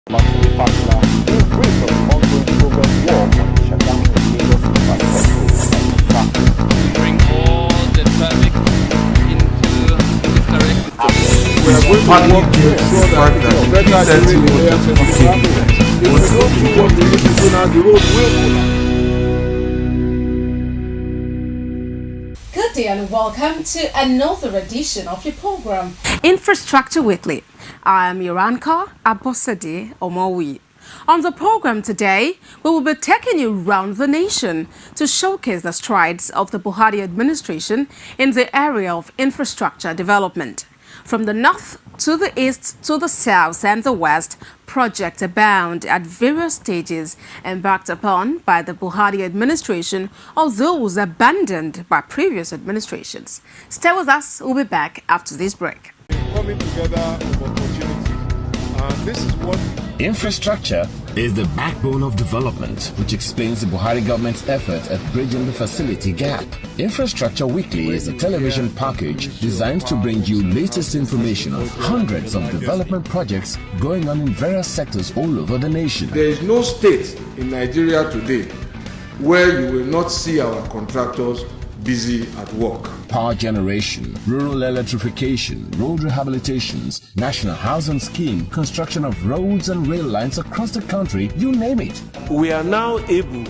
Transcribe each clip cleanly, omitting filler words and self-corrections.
Maximum partner in brief of ongoing progress work on the shutdown of Lagos infrastructure. Bring all the traffic into this direction. We are going to work to ensure that it is better during the AFS traffic. If we don't support the people now, the road will collapse. Good day and welcome to another edition of your program, Infrastructure Weekly. I am your anchor, Abosade Omowi. On the program today, we will be taking you around the nation to showcase the strides of the Buhari administration in the area of infrastructure development. From the north to the east to the south and the west, projects abound at various stages embarked upon by the Buhari administration or those abandoned by previous administrations. Stay with us, we'll be back after this break. Coming together of opportunities, and this is what infrastructure is the backbone of development, which explains the Buhari government's effort at bridging the facility gap. Infrastructure Weekly is a television package designed to bring you latest information on hundreds of development projects going on in various sectors all over the nation. there is no state in Nigeria today where you will not see our contractors busy at work. Power generation, rural electrification, road rehabilitations, national housing scheme, construction of roads and rail lines across the country, you name it. We are now able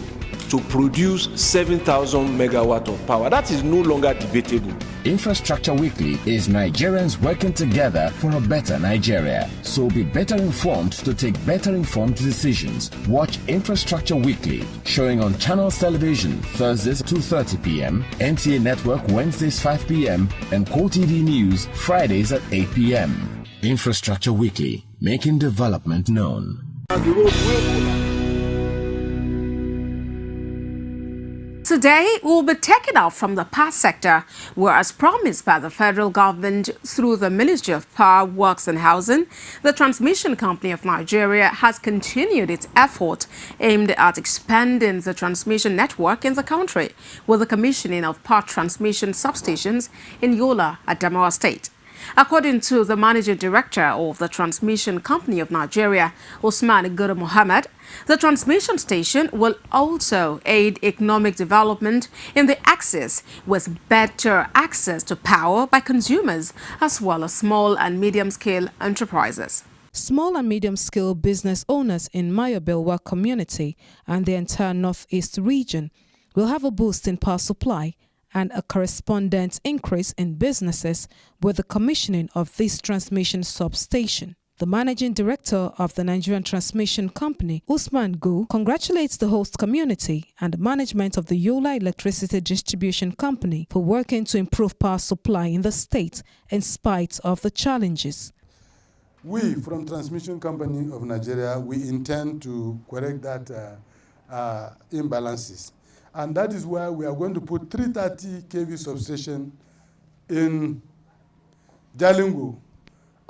to produce 7,000 megawatt of power. That is no longer debatable. Infrastructure Weekly is Nigerians working together for a better Nigeria. So be better informed to take better informed decisions. Watch Infrastructure Weekly, showing on Channels Television Thursdays 2:30 p.m., NTA Network Wednesdays 5 p.m., and QTD News Fridays at 8 p.m. Infrastructure Weekly, making development known. The road will collapse. Today, we'll be taking off from the power sector, where, as promised by the federal government through the Ministry of Power, Works and Housing, the Transmission Company of Nigeria has continued its effort aimed at expanding the transmission network in the country with the commissioning of power transmission substations in Yola, Adamawa State. According to the Managing Director of the Transmission Company of Nigeria, Usman Guru Mohammed, the transmission station will also aid economic development in the axis with better access to power by consumers as well as small and medium-scale enterprises. Small and medium-scale business owners in Mayobelwa community and the entire northeast region will have a boost in power supply and a correspondent increase in businesses with the commissioning of this transmission substation. The managing director of the Nigerian Transmission Company, Usman Gu, congratulates the host community and the management of the Yola Electricity Distribution Company for working to improve power supply in the state in spite of the challenges. We, from Transmission Company of Nigeria, we intend to correct that imbalances. And that is why we are going to put 330 kV substation in Jalingo.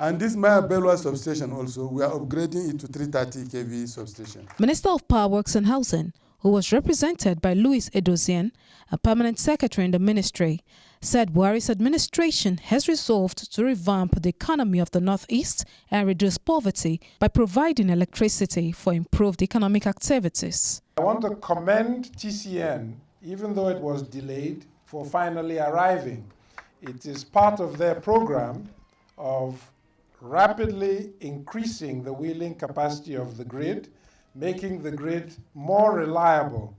And this Maya Belwa substation also, we are upgrading it to 330 kV substation. Minister of Power, Works and Housing, who was represented by Louis Edozian, a permanent secretary in the ministry, said Buhari's administration has resolved to revamp the economy of the Northeast and reduce poverty by providing electricity for improved economic activities. I want to commend TCN, even though it was delayed, for finally arriving. It is part of their program of rapidly increasing the wheeling capacity of the grid, making the grid more reliable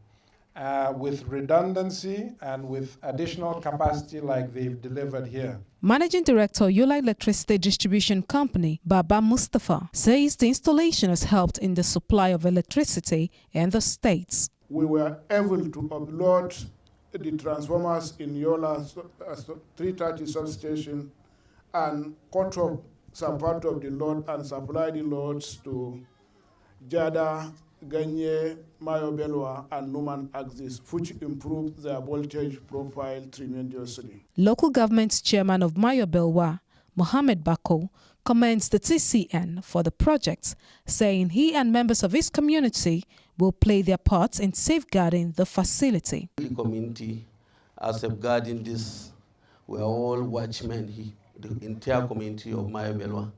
with redundancy and with additional capacity like they've delivered here. Managing Director, Yola Electricity Distribution Company, Baba Mustafa, says the installation has helped in the supply of electricity in the states. We were able to upload the transformers in Yola 330 substation and cut off some part of the load and supply the loads to Jada, Ganye, Mayobelwa, and Numan axis, which improved their voltage profile tremendously. Local government chairman of Mayobelwa, Mohammed Bako, commends the TCN for the project, saying he and members of his community will play their part in safeguarding the facility. The community are safeguarding this. We are all watchmen here, the entire community of Mayobelwa,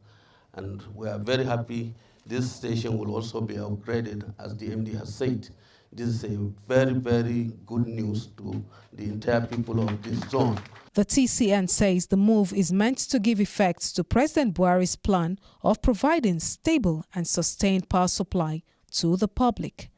and we are very happy this station will also be upgraded, as the MD has said. This is a very, very good news to the entire people of this zone. The TCN says the move is meant to give effect to President Buhari's plan of providing stable and sustained power supply to the public.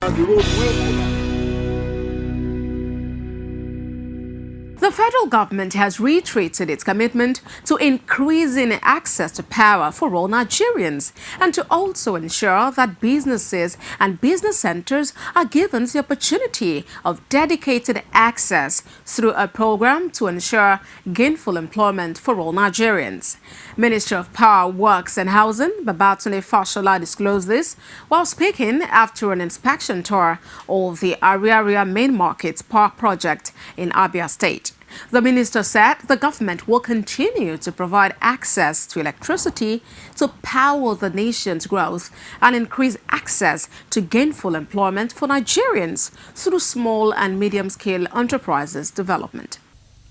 The federal government has reiterated its commitment to increasing access to power for all Nigerians and to also ensure that businesses and business centers are given the opportunity of dedicated access through a program to ensure gainful employment for all Nigerians. Minister of Power, Works and Housing, Babatunde Fashola, disclosed this while speaking after an inspection tour of the Ariaria Main Market Power Project in Abia State. The minister said the government will continue to provide access to electricity to power the nation's growth and increase access to gainful employment for Nigerians through small and medium-scale enterprises development.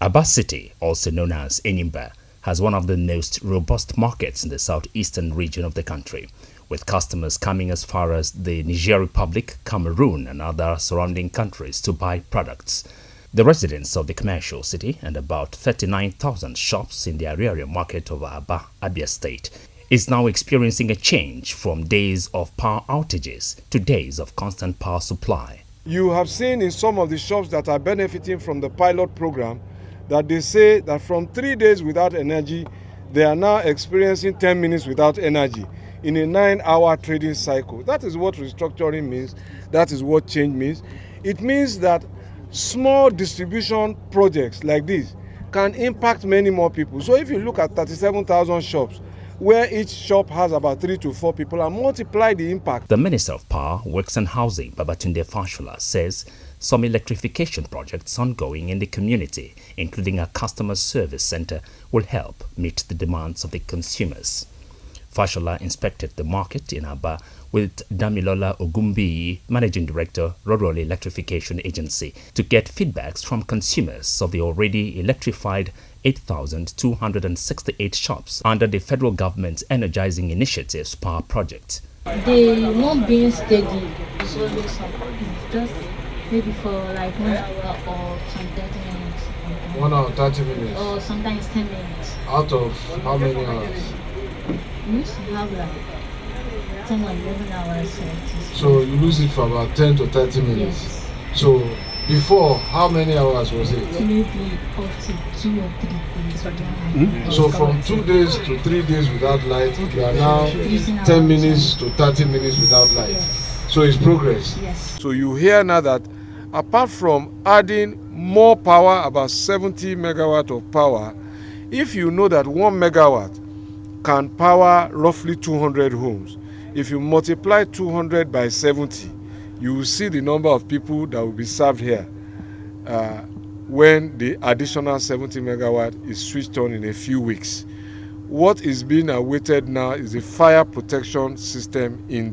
Aba City, also known as Enyimba, has one of the most robust markets in the southeastern region of the country, with customers coming as far as the Niger Republic, Cameroon and other surrounding countries to buy products. The residents of the commercial city and about 39,000 shops in the area market of Aba, Abia State is now experiencing a change from days of power outages to days of constant power supply. You have seen in some of the shops that are benefiting from the pilot program that they say that from 3 days without energy, they are now experiencing 10 minutes without energy in a 9-hour trading cycle. That is what restructuring means. That is what change means. It means that small distribution projects like this can impact many more people. So if you look at 37,000 shops, where each shop has about 3 to 4 people, and multiply the impact. The Minister of Power, Works and Housing, Babatunde Fashola, says some electrification projects ongoing in the community, including a customer service center, will help meet the demands of the consumers. Fashola inspected the market in Aba with Damilola Ogumbi, Managing Director, Rural Electrification Agency, to get feedbacks from consumers of the already electrified 8,268 shops under the federal government's Energizing Initiatives Power Project. They won't be steady, so just maybe for like 1 hour or some 30 minutes. 1 hour, 30 minutes. Or sometimes 10 minutes. Out of how many hours? We used to have like 10 or 11 hours. So you lose it for about 10 to 30 minutes. Yes. So before, how many hours was it? Maybe up to 2 or 3 days. So from 2 days to 3 days without light, you are now 10 minutes to 30 minutes without light. Yes. So it's progress. Yes. So you hear now that apart from adding more power, about 70 megawatt of power, if you know that 1 megawatt can power roughly 200 homes, if you multiply 200 by 70, you will see the number of people that will be served here when the additional 70 megawatt is switched on in a few weeks. What is being awaited now is a fire protection system in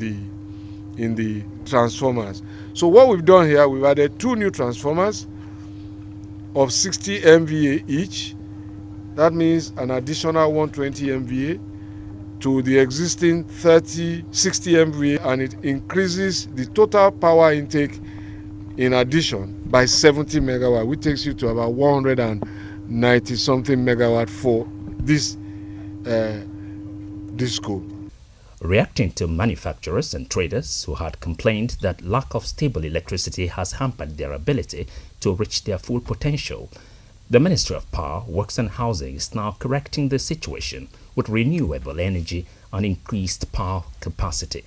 the transformers. So what we've done here, we've added 2 new transformers of 60 MVA each. That means an additional 120 MVA to the existing 60 MVA, and it increases the total power intake in addition by 70 megawatt, which takes you to about 190 something megawatt for this disco. Reacting to manufacturers and traders who had complained that lack of stable electricity has hampered their ability to reach their full potential, the Ministry of Power, Works and Housing is now correcting the situation with renewable energy and increased power capacity.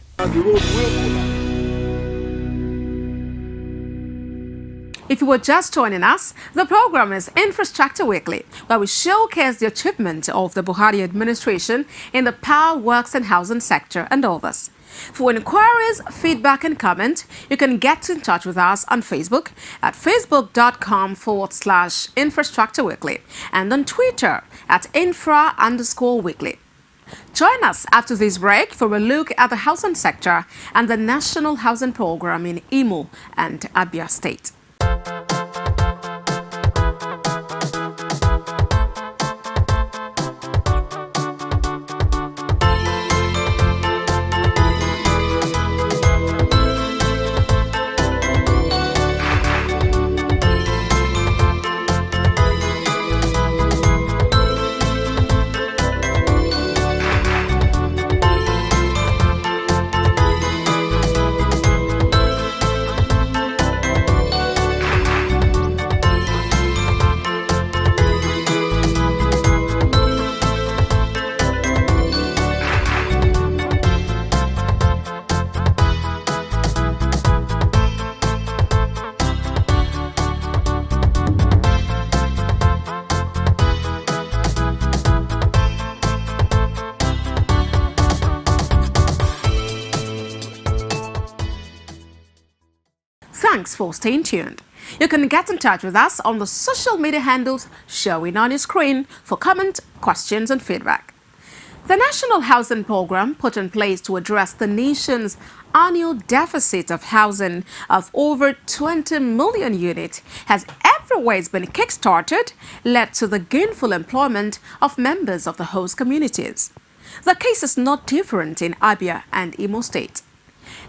If you were just joining us, the program is Infrastructure Weekly, where we showcase the achievement of the Buhari administration in the power, works and housing sector and others. For inquiries, feedback and comment, you can get in touch with us on Facebook at facebook.com/Infrastructure Weekly and on Twitter at infra_weekly. Join us after this break for a look at the housing sector and the National Housing Program in Imo and Abia State. Thanks for staying tuned. You can get in touch with us on the social media handles showing on your screen for comment, questions and feedback. The National Housing Program, put in place to address the nation's annual deficit of housing of over 20 million units, has everywhere it's been kick-started, led to the gainful employment of members of the host communities. The case is not different in Abia and Imo State.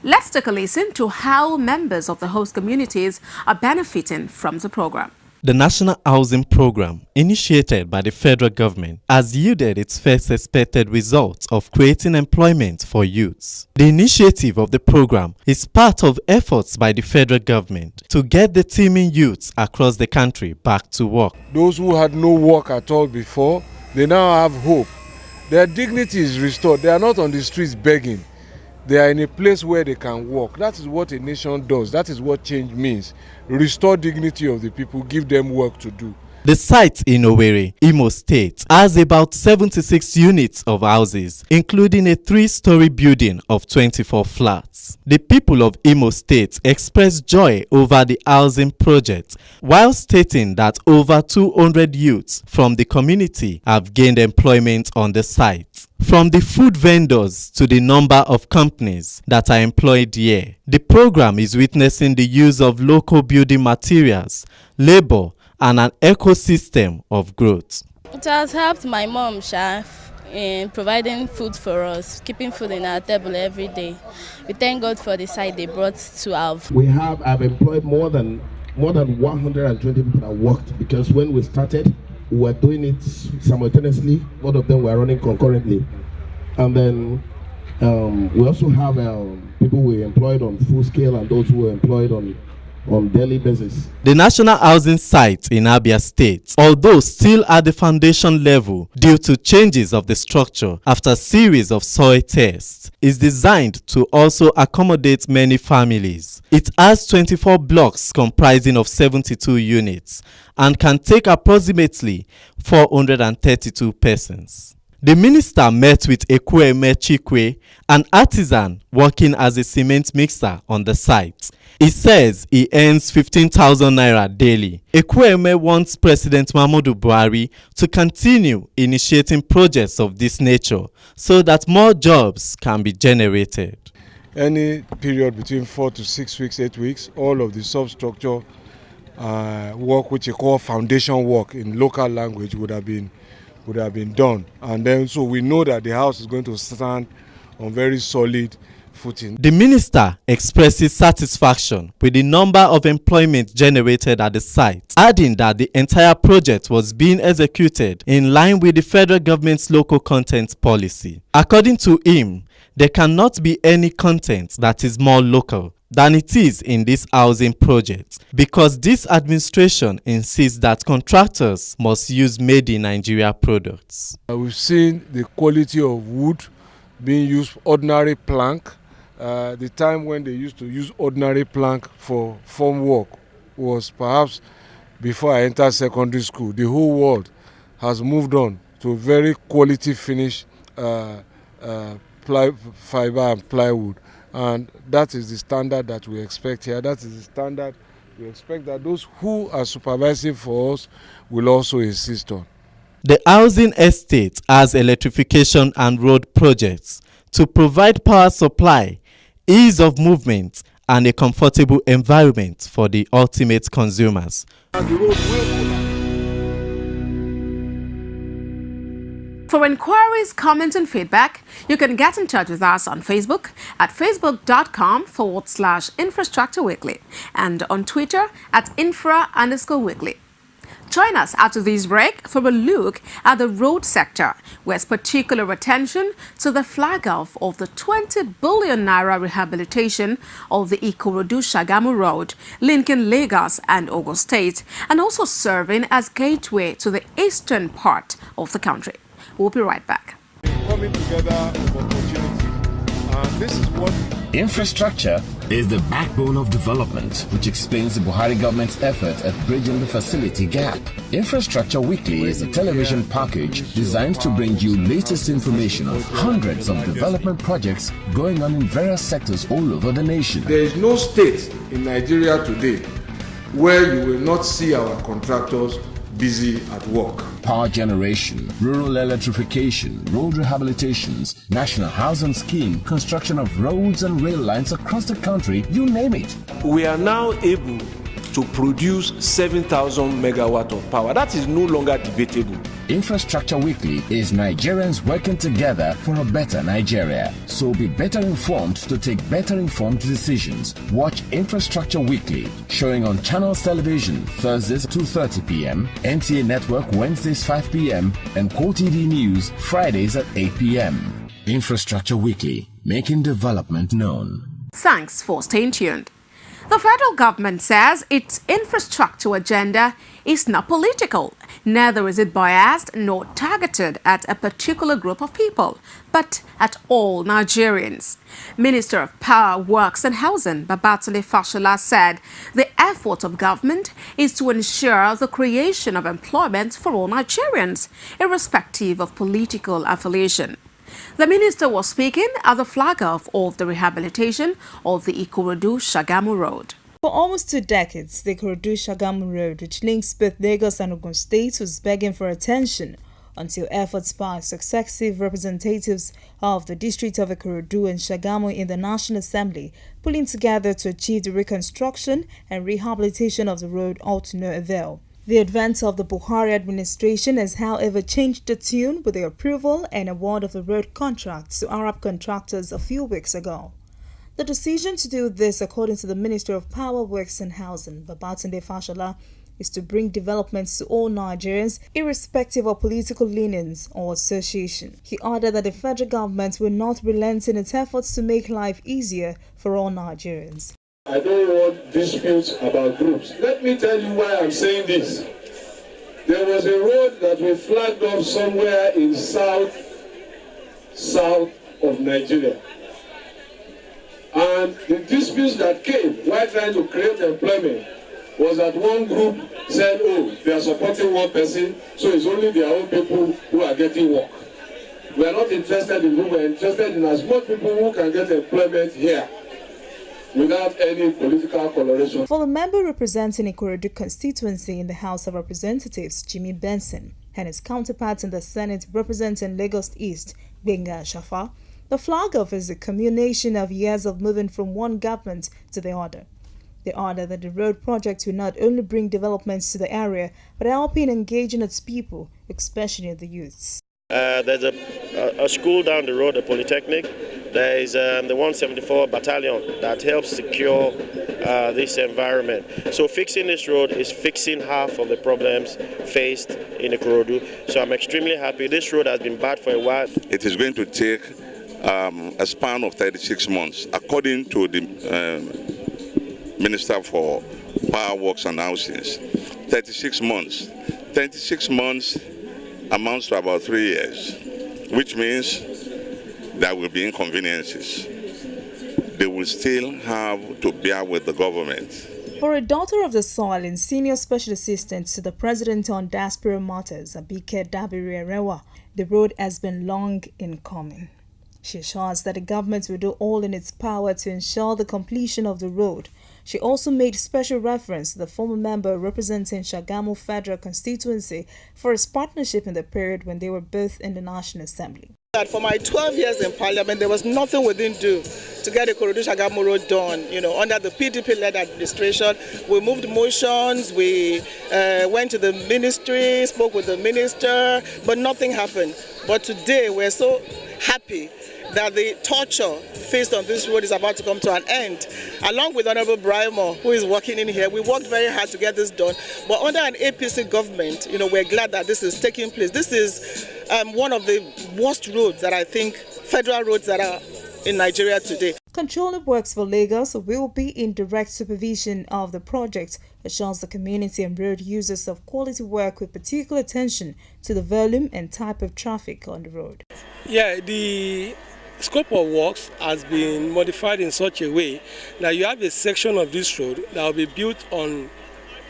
Let's take a listen to how members of the host communities are benefiting from the program. The National Housing Program, initiated by the federal government, has yielded its first expected results of creating employment for youths. The initiative of the program is part of efforts by the federal government to get the teeming youths across the country back to work. Those who had no work at all before, they now have hope. Their dignity is restored. They are not on the streets begging. They are in a place where they can work. That is what a nation does. That is what change means. Restore dignity of the people, give them work to do. The site in Owerri, Imo State, has about 76 units of houses, including a 3-story building of 24 flats. The people of Imo State expressed joy over the housing project, while stating that over 200 youths from the community have gained employment on the site. From the food vendors to the number of companies that are employed here, the program is witnessing the use of local building materials, labor, and an ecosystem of growth. It has helped my mom, in providing food for us, keeping food in our table every day. We thank God for the site they brought to our. I've employed more than 120 people that worked, because when we started, we were doing it simultaneously. Both of them were running concurrently. And then we also have people we employed on full scale and those who were employed on daily basis. The National Housing Site in Abia State, although still at the foundation level due to changes of the structure after a series of soil tests, is designed to also accommodate many families. It has 24 blocks comprising of 72 units and can take approximately 432 persons. The minister met with Ekwueme Chikwe, an artisan working as a cement mixer on the site. He says he earns 15,000 naira daily. Ekwueme wants President Muhammadu Buhari to continue initiating projects of this nature so that more jobs can be generated. Any period between 4 to 6 weeks, 8 weeks, all of the substructure work, which you call foundation work in local language, would have been done. And then so we know that the house is going to stand on very solid footing. The minister expresses satisfaction with the number of employment generated at the site, adding that the entire project was being executed in line with the federal government's local content policy. According to him, there cannot be any content that is more local than it is in this housing project, because this administration insists that contractors must use made in Nigeria products. We've seen the quality of wood being used, ordinary plank. The time when they used to use ordinary plank for form work was perhaps before I entered secondary school. The whole world has moved on to very quality finish fiber and plywood. And that is the standard that we expect here. That is the standard we expect that those who are supervising for us will also insist on. The housing estate has electrification and road projects to provide power supply, ease of movement, and a comfortable environment for the ultimate consumers. For inquiries, comments and feedback, you can get in touch with us on Facebook at facebook.com/Infrastructure Weekly and on Twitter at infra_weekly. Join us after this break for a look at the road sector, with particular attention to the flag-off of the 20 billion naira rehabilitation of the Ikorodu-Shagamu Road, linking Lagos and Ogun State, and also serving as gateway to the eastern part of the country. We'll be right back. Coming together of opportunities, and this is what infrastructure is the backbone of development, which explains the Buhari government's effort at bridging the facility gap. Infrastructure Weekly is a television package designed to bring you latest information on hundreds of development projects going on in various sectors all over the nation. There is no state in Nigeria today where you will not see our contractors busy at work. Power generation, rural electrification, road rehabilitations, national housing scheme, construction of roads and rail lines across the country, you name it. We are now able to produce 7,000 megawatt of power. That is no longer debatable. Infrastructure Weekly is Nigerians working together for a better Nigeria. So be better informed to take better informed decisions. Watch Infrastructure Weekly, showing on Channels Television Thursdays 2:30 p.m., NTA Network Wednesdays 5 p.m., and QTD News Fridays at 8 p.m. Infrastructure Weekly, making development known. Thanks for staying tuned. The federal government says its infrastructure agenda is not political, neither is it biased nor targeted at a particular group of people, but at all Nigerians. Minister of Power, Works and Housing, Babatunde Fashola, said the effort of government is to ensure the creation of employment for all Nigerians, irrespective of political affiliation. The minister was speaking at the flag-off of the rehabilitation of the Ikorodu-Shagamu Road. For almost 2 decades, the Ikorodu-Shagamu Road, which links both Lagos and Ogun States, was begging for attention until efforts by successive representatives of the district of Ikorodu and Shagamu in the National Assembly pulling together to achieve the reconstruction and rehabilitation of the road all to no avail. The advent of the Buhari administration has, however, changed the tune with the approval and award of the road contracts to Arab contractors a few weeks ago. The decision to do this, according to the Minister of Power, Works and Housing, Babatunde Fashola, is to bring developments to all Nigerians, irrespective of political leanings or association. He added that the federal government will not relent in its efforts to make life easier for all Nigerians. I don't want disputes about groups. Let me tell you why I'm saying this. There was a road that we flagged off somewhere in south of Nigeria. And the disputes that came while trying to create employment was that one group said, oh, they are supporting one person, so it's only their own people who are getting work. We are not interested in who, we are interested in as much people who can get employment here, without any political coloration. For the member representing Ikorodu constituency in the House of Representatives, Jimmy Benson, and his counterpart in the Senate representing Lagos East, Benga Shafa, the flag-off is a culmination of years of moving from one government to the other. They order that the road project will not only bring developments to the area, but help in engaging its people, especially the youths. There's a school down the road, a polytechnic. There is the 174 battalion that helps secure this environment. So fixing this road is fixing half of the problems faced in Ikorodu. So I'm extremely happy. This road has been bad for a while. It is going to take a span of 36 months, according to the Minister for Power, Works and Housing. 36 months. 36 months amounts to about 3 years, which means there will be inconveniences. They will still have to bear with the government. For a daughter of the soil and senior special assistant to the president on diaspora matters, Abike Dabiri Erewa, the road has been long in coming. She assures that the government will do all in its power to ensure the completion of the road. She also made special reference to the former member representing Shagamu Federal Constituency for his partnership in the period when they were both in the National Assembly. That for my 12 years in Parliament, there was nothing we didn't do to get the Ikorodu-Shagamu Road done. You know, under the PDP-led administration, we moved motions, we went to the ministry, spoke with the minister, but nothing happened. But today, we're so happy that the torture faced on this road is about to come to an end. Along with Honorable Braimo, who is working in here, we worked very hard to get this done. But under an APC government, you know, we're glad that this is taking place. This is one of the worst roads that I think, federal roads that are in Nigeria today. Controller Works for Lagos will be in direct supervision of the project, assures the community and road users of quality work with particular attention to the volume and type of traffic on the road. Yeah, the scope of works has been modified in such a way that you have a section of this road that will be built on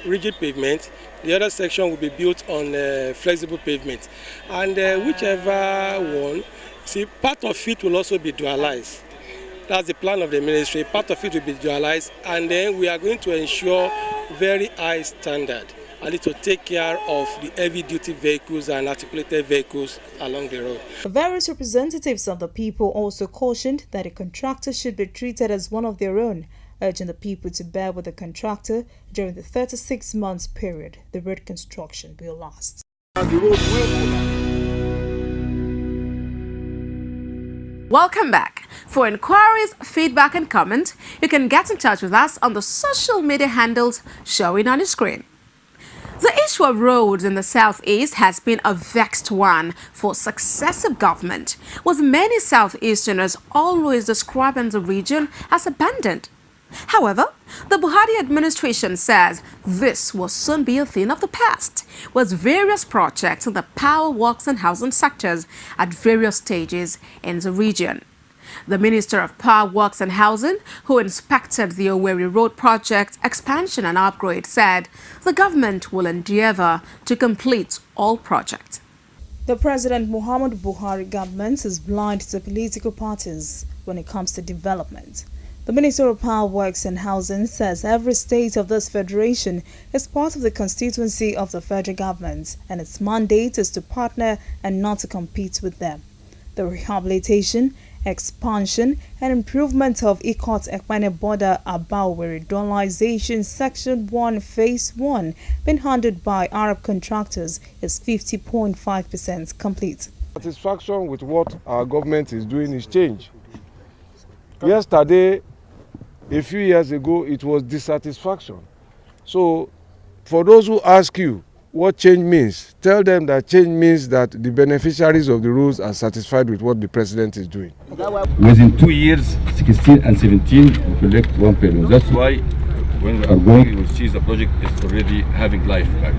rigid pavement. The other section will be built on flexible pavement. And whichever one, see, part of it will also be dualized. That's the plan of the ministry. Part of it will be dualized, and then we are going to ensure very high standard. I need to take care of the heavy-duty vehicles and articulated vehicles along the road. Various representatives of the people also cautioned that a contractor should be treated as one of their own, urging the people to bear with the contractor during the 36 months period the road construction will last. Welcome back. For inquiries, feedback and comment, you can get in touch with us on the social media handles showing on your screen. The issue of roads in the southeast has been a vexed one for successive government, with many southeasterners always describing the region as abandoned. However, the Buhari administration says this will soon be a thing of the past, with various projects in the power, works and housing sectors at various stages in the region. The Minister of Power, Works and Housing, who inspected the Owerri Road project expansion and upgrade, said the government will endeavor to complete all projects. The President Muhammadu Buhari government is blind to political parties when it comes to development. The Minister of Power, Works and Housing says every state of this federation is part of the constituency of the federal government, and its mandate is to partner and not to compete with them. The rehabilitation, expansion and improvement of Ikot Ekpene border Abaweri Dualization Section 1 Phase 1 being handled by Arab contractors is 50.5% complete. Satisfaction with what our government is doing is change. Yesterday, a few years ago, it was dissatisfaction. So for those who ask you what change means, tell them that change means that the beneficiaries of the rules are satisfied with what the president is doing. Within 2 years, 16 and 17, we collect 1 billion. That's why when we are going, we will see the project is already having life back.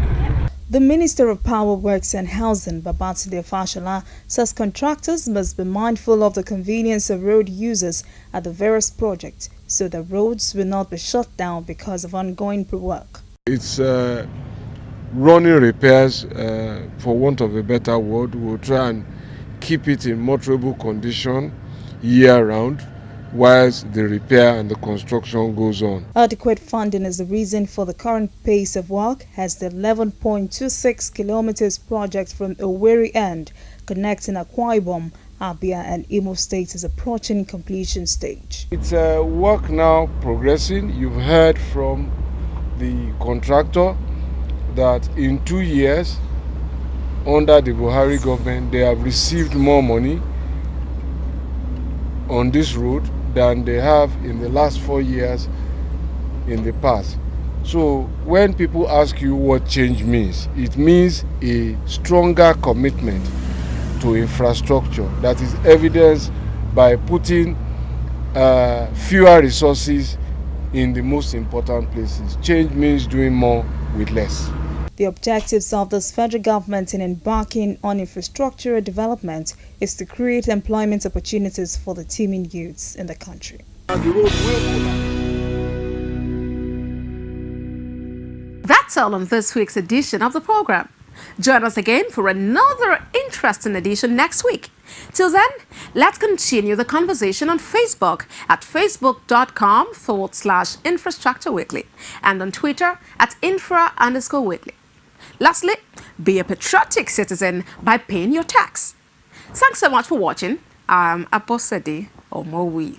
The Minister of Power, Works and Housing, Babatunde Fashola, says contractors must be mindful of the convenience of road users at the various projects so the roads will not be shut down because of ongoing work. It's running repairs, for want of a better word. We'll try and keep it in motorable condition year-round whilst the repair and the construction goes on. Adequate funding is the reason for the current pace of work as the 11.26 kilometers project from Owerri end connecting Akwa Ibom, Abia and Imo State is approaching completion stage. It's work now progressing. You've heard from the contractor that in 2 years under the Buhari government they have received more money on this road than they have in the last 4 years in the past. So when people ask you what change means, it means a stronger commitment to infrastructure that is evidenced by putting fewer resources in the most important places. Change means doing more with less. The objectives of this federal government in embarking on infrastructural development is to create employment opportunities for the teeming youths in the country. That's all on this week's edition of the program. Join us again for another interesting edition next week. Till then, let's continue the conversation on Facebook at facebook.com/Infrastructure Weekly and on Twitter at infra_weekly. Lastly, be a patriotic citizen by paying your tax. Thanks so much for watching. I'm Aposede Omowi.